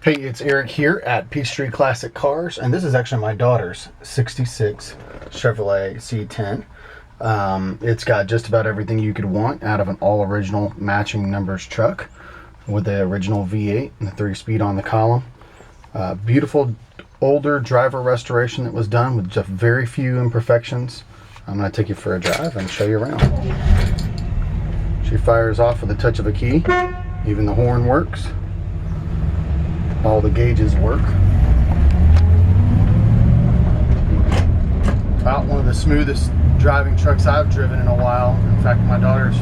Hey, it's Eric here at Peachtree Classic Cars, and this is actually my daughter's 66 Chevrolet C10. It's got just about everything you could want out of an all-original matching numbers truck with the original V8 and the 3-speed on the column. Beautiful older driver restoration that was done with just very few imperfections. I'm going to take you for a drive and show you around. She fires off with a touch of a key. Even the horn works. All the gauges work. About one of the smoothest driving trucks I've driven in a while. In fact, my daughter's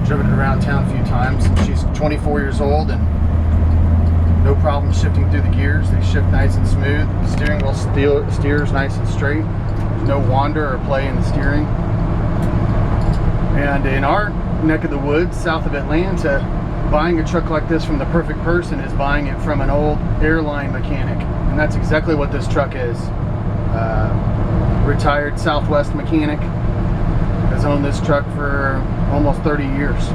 driven it around town a few times. She's 24 years old and no problem shifting through the gears. They shift nice and smooth. The steering wheel steers nice and straight. There's no wander or play in the steering. And in our neck of the woods, south of Atlanta, buying a truck like this from the perfect person is buying it from an old airline mechanic, and that's exactly what this truck is. Retired Southwest mechanic, has owned this truck for almost 30 years.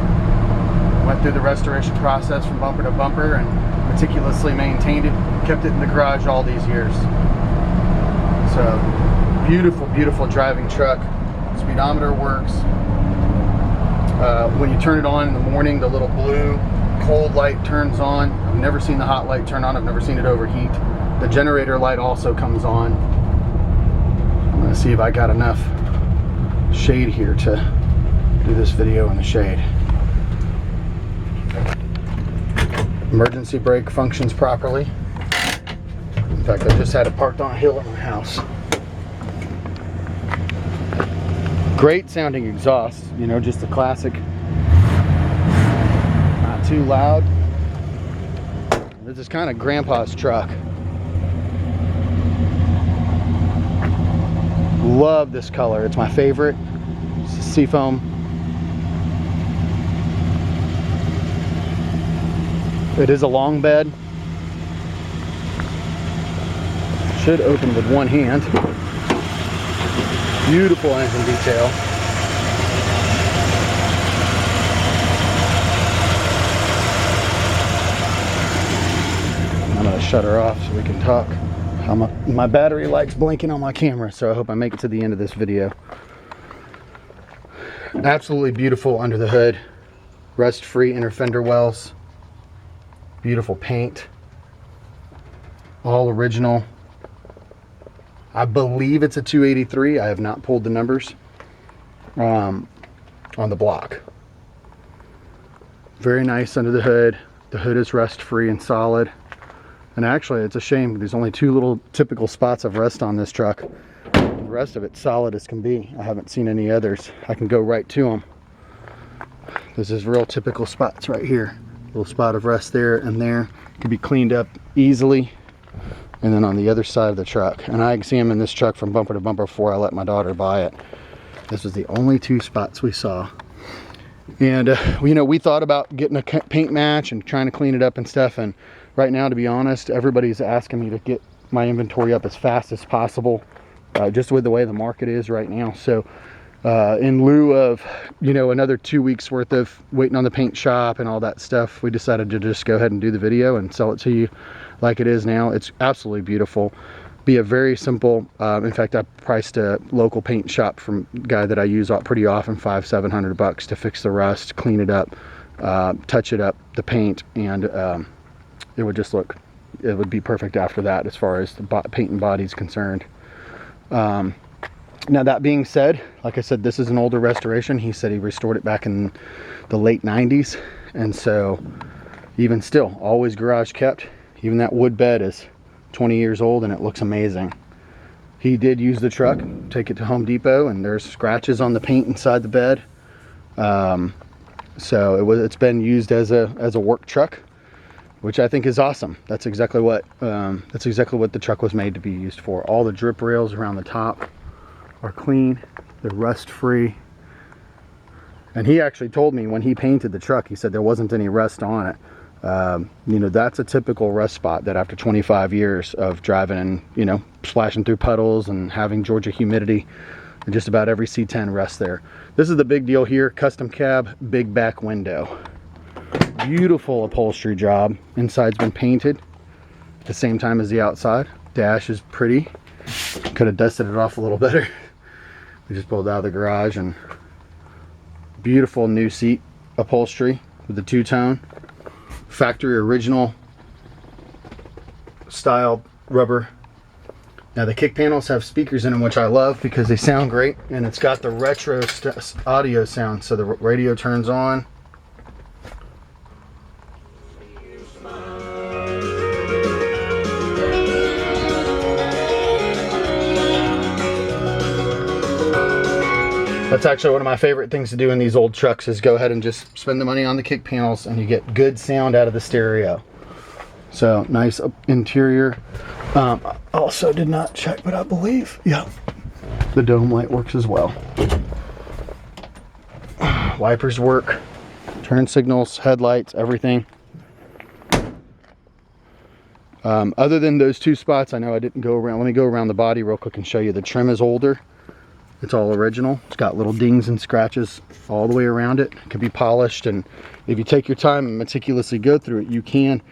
Went through the restoration process from bumper to bumper and meticulously maintained it, kept it in the garage all these years. So beautiful, beautiful driving truck. Speedometer works. When you turn it on in the morning, the little blue cold light turns on. I've never seen the hot light turn on. I've never seen it overheat. The generator light also comes on. I'm going to see if I got enough shade here to do this video in the shade. Emergency brake functions properly. In fact, I just had it parked on a hill at my house. Great sounding exhaust, you know, just a classic. Not too loud. This is kind of Grandpa's truck. Love this color. It's my favorite. It's seafoam. It is a long bed. Should open with one hand. Beautiful engine detail. I'm going to shut her off so we can talk. My battery light's blinking on my camera, so I hope I make it to the end of this video. Absolutely beautiful under the hood. Rust-free inner fender wells. Beautiful paint. All original. I believe it's a 283. I have not pulled the numbers on the block. Very nice under the hood. The hood is rust free and solid. And actually, it's a shame. There's only two little typical spots of rust on this truck. The rest of it's solid as can be. I haven't seen any others. I can go right to them. This is real typical spots right here. Little spot of rust there and there. Can be cleaned up easily. And then on the other side of the truck, and I examined this truck from bumper to bumper before I let my daughter buy it. This was the only two spots we saw. And you know, we thought about getting a paint match and trying to clean it up and stuff, and right now, to be honest, everybody's asking me to get my inventory up as fast as possible, just with the way the market is right now. So in lieu of, you know, another 2 weeks worth of waiting on the paint shop and all that stuff, we decided to just go ahead and do the video and sell it to you like it is now. It's absolutely beautiful. Be a very simple, in fact, I priced a local paint shop from a guy that I use pretty often, $500-700 to fix the rust, clean it up, touch it up, the paint, and it would just look, it would be perfect after that as far as the paint and body is concerned. Now that being said, like I said, this is an older restoration. He said he restored it back in the late 90s, and so even still, always garage kept. Even that wood bed is 20 years old and it looks amazing. He did use the truck, take it to Home Depot, and there's scratches on the paint inside the bed. So it's been used as a work truck, which I think is awesome. That's exactly what the truck was made to be used for. All the drip rails around the top are clean. They're rust free. And he actually told me when he painted the truck, he said there wasn't any rust on it. You know, that's a typical rust spot that after 25 years of driving and, you know, splashing through puddles and having Georgia humidity, and just about every C10 rests there. This is the big deal here. Custom cab, big back window. Beautiful upholstery job. Inside's been painted. the same time as the outside. Dash is pretty. Could have dusted it off a little better. We just pulled out of the garage, and beautiful new seat upholstery with the two-tone. Factory original style rubber. Now the kick panels have speakers in them, which I love because they sound great, and it's got the retro audio sound, so the radio turns on. That's actually one of my favorite things to do in these old trucks, is go ahead and just spend the money on the kick panels and you get good sound out of the stereo. So nice interior. Also did not check, but I believe, yeah, the dome light works as well. Wipers work, turn signals, headlights, everything. Other than those two spots, I know I didn't go around. Let me go around the body real quick and show you. The trim is older. It's all original. It's got little dings and scratches all the way around it. It can be polished, and if you take your time and meticulously go through it, you can,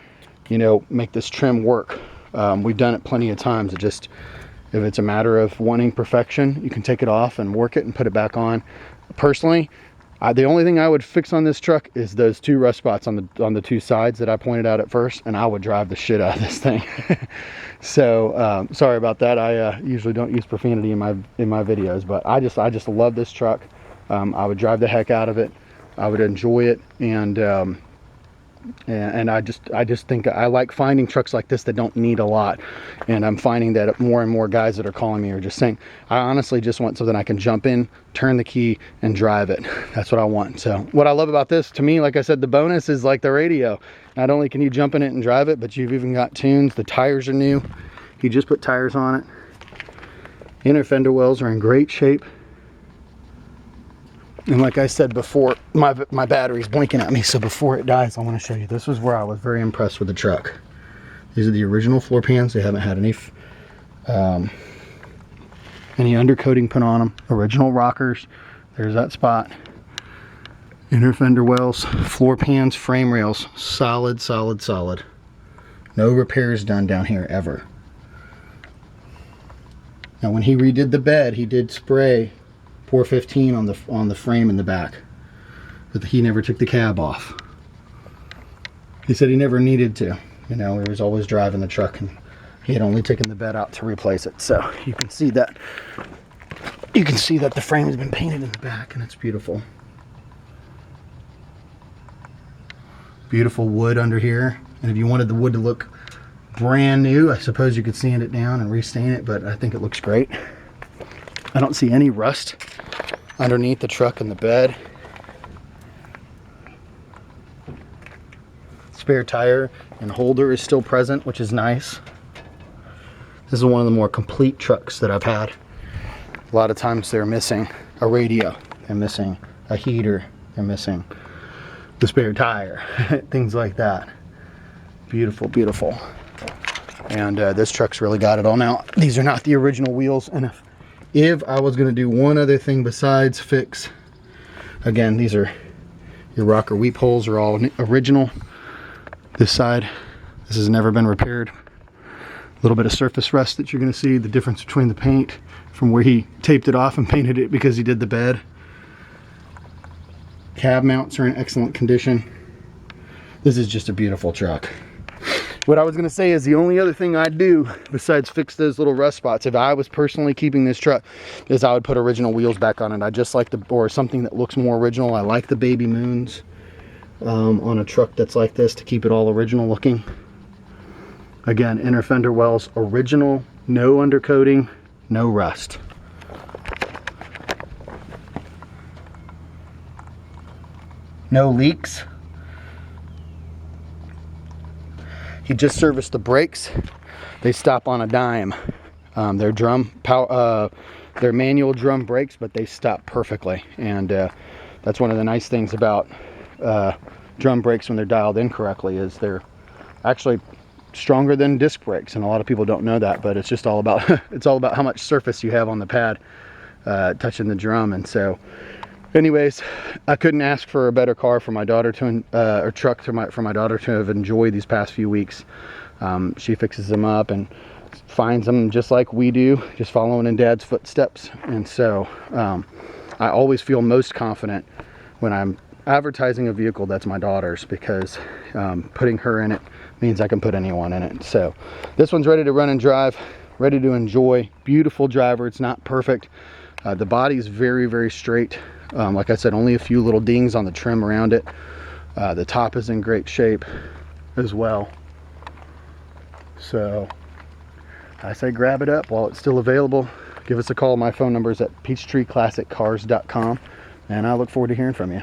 you know, make this trim work. We've done it plenty of times. It just, if it's a matter of wanting perfection, you can take it off and work it and put it back on. Personally, the only thing I would fix on this truck is those two rust spots on the two sides that I pointed out at first, and I would drive the shit out of this thing. So sorry about that. I usually don't use profanity in my videos, but I just love this truck. I would drive the heck out of it. I would enjoy it, and I just think I like finding trucks like this that don't need a lot. And I'm finding that more and more guys that are calling me are just saying, I honestly just want something I can jump in, turn the key, and drive it. That's what I want. So what I love about this, to me, like I said, the bonus is like the radio. Not only can you jump in it and drive it, but you've even got tunes. The tires are new. You just put tires on it. Inner fender wells are in great shape. And like I said before, my battery's blinking at me, so before it dies, I want to show you. This was where I was very impressed with the truck. These are the original floor pans. They haven't had any undercoating put on them. Original rockers. There's that spot. Inner fender wells, floor pans, frame rails. Solid, solid, solid. No repairs done down here ever. Now when he redid the bed, he did spray 415 on the frame in the back, but he never took the cab off. He said he never needed to. You know, he was always driving the truck, and he had only taken the bed out to replace it. So you can see that. You can see that the frame has been painted in the back, and it's beautiful. Beautiful wood under here, and if you wanted the wood to look brand new, I suppose you could sand it down and restain it, but I think it looks great. I don't see any rust underneath the truck and the bed. Spare tire and holder is still present, which is nice. This is one of the more complete trucks that I've had. A lot of times they're missing a radio, they're missing a heater, they're missing the spare tire, things like that. Beautiful, beautiful. And this truck's really got it all. Now, these are not the original wheels, and if I was going to do one other thing besides fix, again, these are your rocker weep holes are all original. This side, this has never been repaired. A little bit of surface rust that you're going to see, the difference between the paint from where he taped it off and painted it because he did the bed. Cab mounts are in excellent condition. This is just a beautiful truck. What I was going to say is the only other thing I'd do besides fix those little rust spots, if I was personally keeping this truck, is I would put original wheels back on it. I just like or something that looks more original. I like the baby moons on a truck that's like this to keep it all original looking. Again, inner fender wells, original, no undercoating, no rust. No leaks. He just serviced the brakes. They stop on a dime. They're manual drum brakes, but they stop perfectly. And that's one of the nice things about drum brakes when they're dialed in correctly, is they're actually stronger than disc brakes. And a lot of people don't know that, but it's just all about it's all about how much surface you have on the pad touching the drum. And so anyways, I couldn't ask for a better car for my daughter to, or truck for my daughter to have enjoyed these past few weeks. She fixes them up and finds them just like we do, just following in Dad's footsteps. And so I always feel most confident when I'm advertising a vehicle that's my daughter's, because putting her in it means I can put anyone in it. So this one's ready to run and drive, ready to enjoy. Beautiful driver. It's not perfect. The body's very, very straight. Like I said, only a few little dings on the trim around it. The top is in great shape as well. So I say grab it up while it's still available. Give us a call. My phone number is at peachtreeclassiccars.com, and I look forward to hearing from you.